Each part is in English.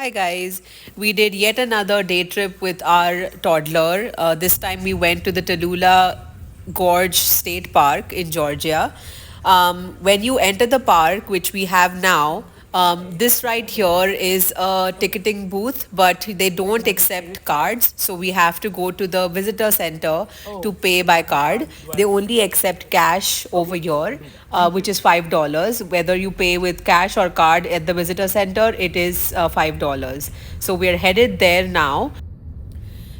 Hi guys, we did yet another day trip with our toddler. This time we went to the Tallulah Gorge State Park in Georgia. When you enter the park, which we have now, this right here is a ticketing booth, but they don't accept cards. So we have to go to the visitor center to pay by card. They only accept cash over here, which is $5. Whether you pay with cash or card at the visitor center, it is $5. So we're headed there now.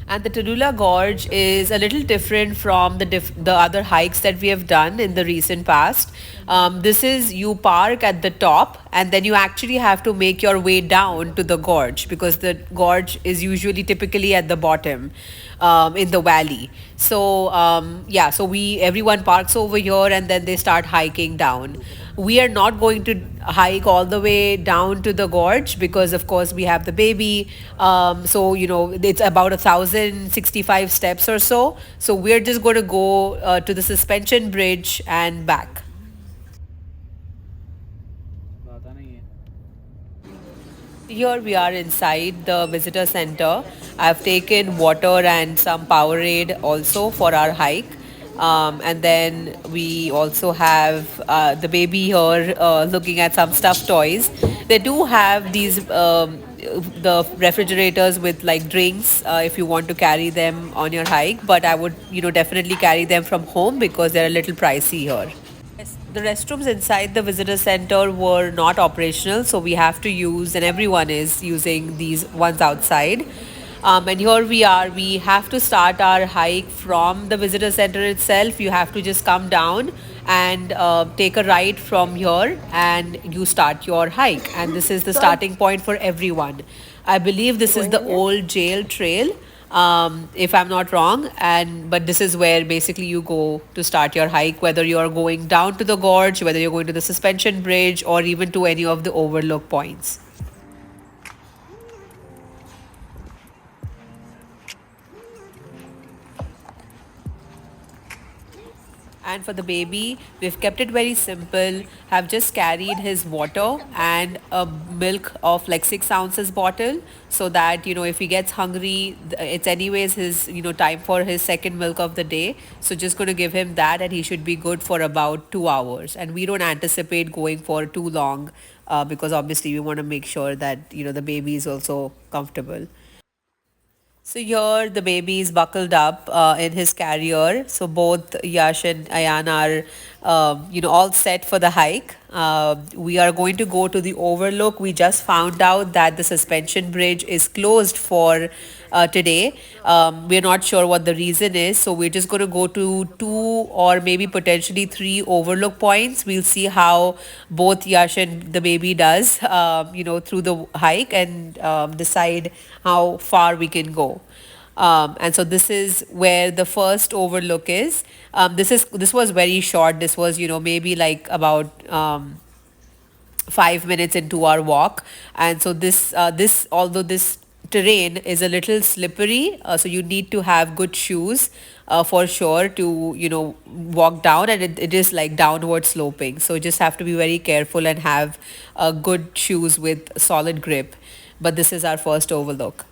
And the Tallulah Gorge is a little different from the other hikes that we have done in the recent past. This is you park at the top and then you actually have to make your way down to the gorge because the gorge is usually typically at the bottom in the valley. So yeah, so we everyone parks over here and then they start hiking down. We are not going to hike all the way down to the gorge because of course we have the baby. So it's about 1,065 steps or so. So we're just going to go to the suspension bridge and back. Here we are inside the visitor center. I've taken water and some Powerade also for our hike. And then we also have the baby here looking at some stuffed toys. They do have these the refrigerators with like drinks if you want to carry them on your hike. But I would definitely carry them from home because they're a little pricey here. Yes, the restrooms inside the visitor center were not operational, so we have to use, and everyone is using these ones outside. And here we are. We have to start our hike from the visitor center itself. You have to just come down and take a right from here, and you start your hike. And this is the starting point for everyone. I believe this is the old jail trail, if I'm not wrong. And but this is where basically you go to start your hike, whether you're going down to the gorge, whether you're going to the suspension bridge, or even to any of the overlook points. And for the baby, we've kept it very simple. Have just carried his water and a milk of like 6 ounces bottle, so that if he gets hungry, it's anyways his time for his second milk of the day. So just going to give him that, and he should be good for about 2 hours. And we don't anticipate going for too long because obviously we want to make sure that the baby is also comfortable. So here the baby is buckled up in his carrier. So both Yash and Ayan are, all set for the hike. We are going to go to the overlook. We just found out that the suspension bridge is closed for today. We're not sure what the reason is. So we're just going to go to two or maybe potentially three overlook points. We'll see how both Yash and the baby does, through the hike, and decide how far we can go. And so this is where the first overlook is. This was very short. This was maybe like about 5 minutes into our walk. And so this although this terrain is a little slippery, so you need to have good shoes for sure to walk down, and it is like downward sloping, so you just have to be very careful and have good shoes with solid grip. But this is our first overlook.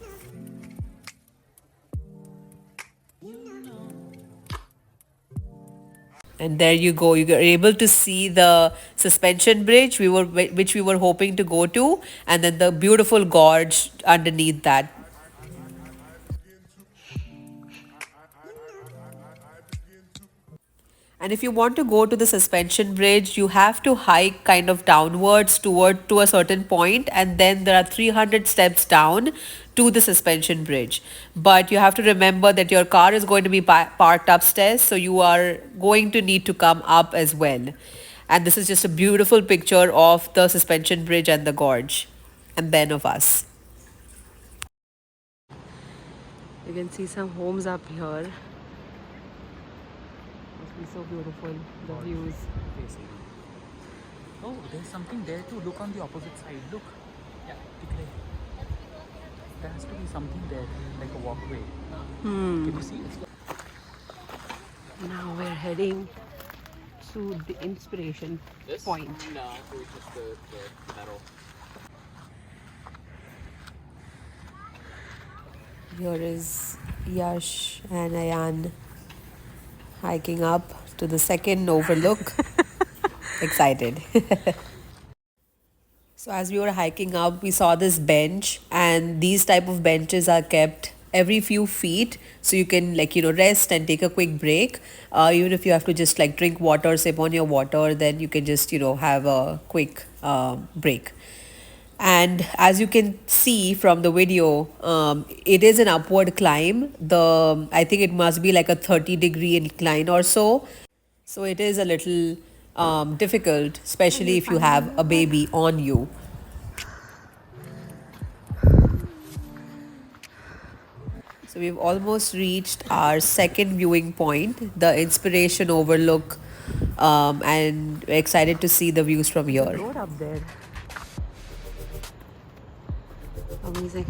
And there you go. You are able to see the suspension bridge which we were hoping to go to, and then the beautiful gorge underneath that. And if you want to go to the suspension bridge, you have to hike kind of downwards toward to a certain point, and then there are 300 steps down to the suspension bridge. But you have to remember that your car is going to be parked upstairs, so you are going to need to come up as well. And this is just a beautiful picture of the suspension bridge and the gorge, and then of us. You can see some homes up here. Must be so beautiful, the views. Facing. Oh, there's something there too. Look on the opposite side. Look. Yeah, tikre. There has to be something there, like a walkway. Can you see? Now we're heading to the inspiration point. No, it's just the metal. Here is Yash and Ayan hiking up to the second overlook. Excited. So as we were hiking up, we saw this bench, and these type of benches are kept every few feet, so you can rest and take a quick break. Even if you have to just like drink water, sip on your water, then you can just have a quick break. And as you can see from the video, it is an upward climb. The I think it must be like a 30-degree incline or so. So it is a little difficult, especially if you have a baby on you. So we've almost reached our second viewing point, the Inspiration Overlook, and we're excited to see the views from here. Road up there. Amazing.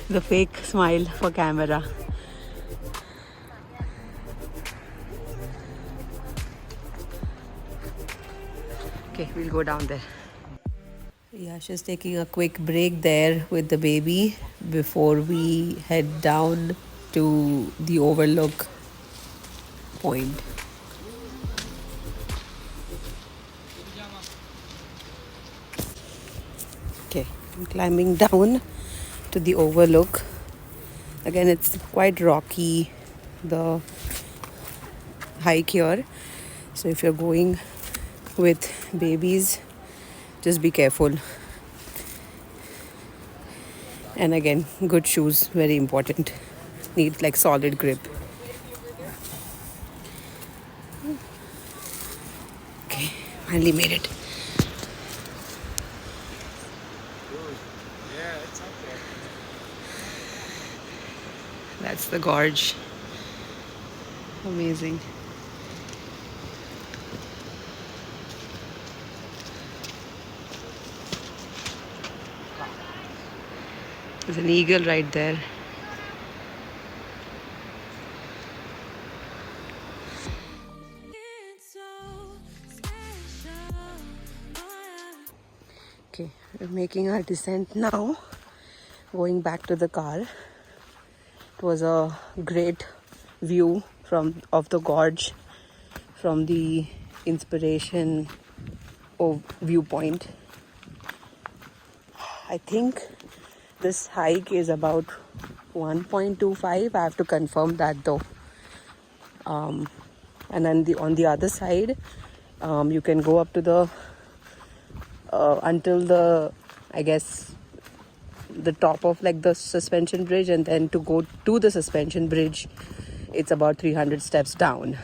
The fake smile for camera. Okay, we'll go down there. Yash is taking a quick break there with the baby before we head down to the overlook point. Okay, I'm climbing down to the overlook. Again, it's quite rocky, the hike here. So if you're going with babies, just be careful. And again, good shoes, very important. Need like solid grip. Okay, finally made it. That's the gorge. Amazing. There's an eagle right there. Okay, we're making our descent now. Going back to the car. It was a great view of the gorge from the Inspiration viewpoint. I think this hike is about 1.25. I have to confirm that though. And then on the other side, you can go up to the until the, I guess, the top of like the suspension bridge, and then to go to the suspension bridge, it's about 300 steps down.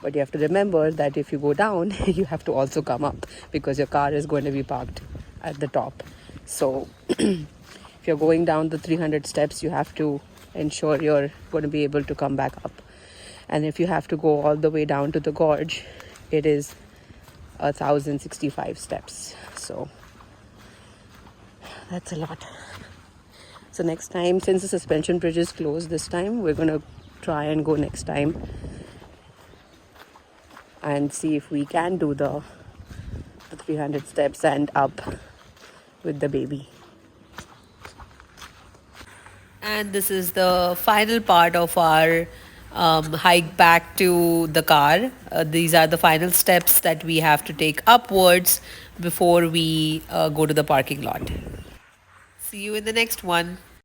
But you have to remember that if you go down, you have to also come up because your car is going to be parked at the top. So if you're going down the 300 steps, you have to ensure you're going to be able to come back up. And if you have to go all the way down to the gorge, it is 1,065 steps. So that's a lot. So next time, since the suspension bridge is closed this time, we're going to try and go next time and see if we can do the 300 steps and up with the baby. And this is the final part of our hike back to the car. These are the final steps that we have to take upwards before we go to the parking lot. See you in the next one.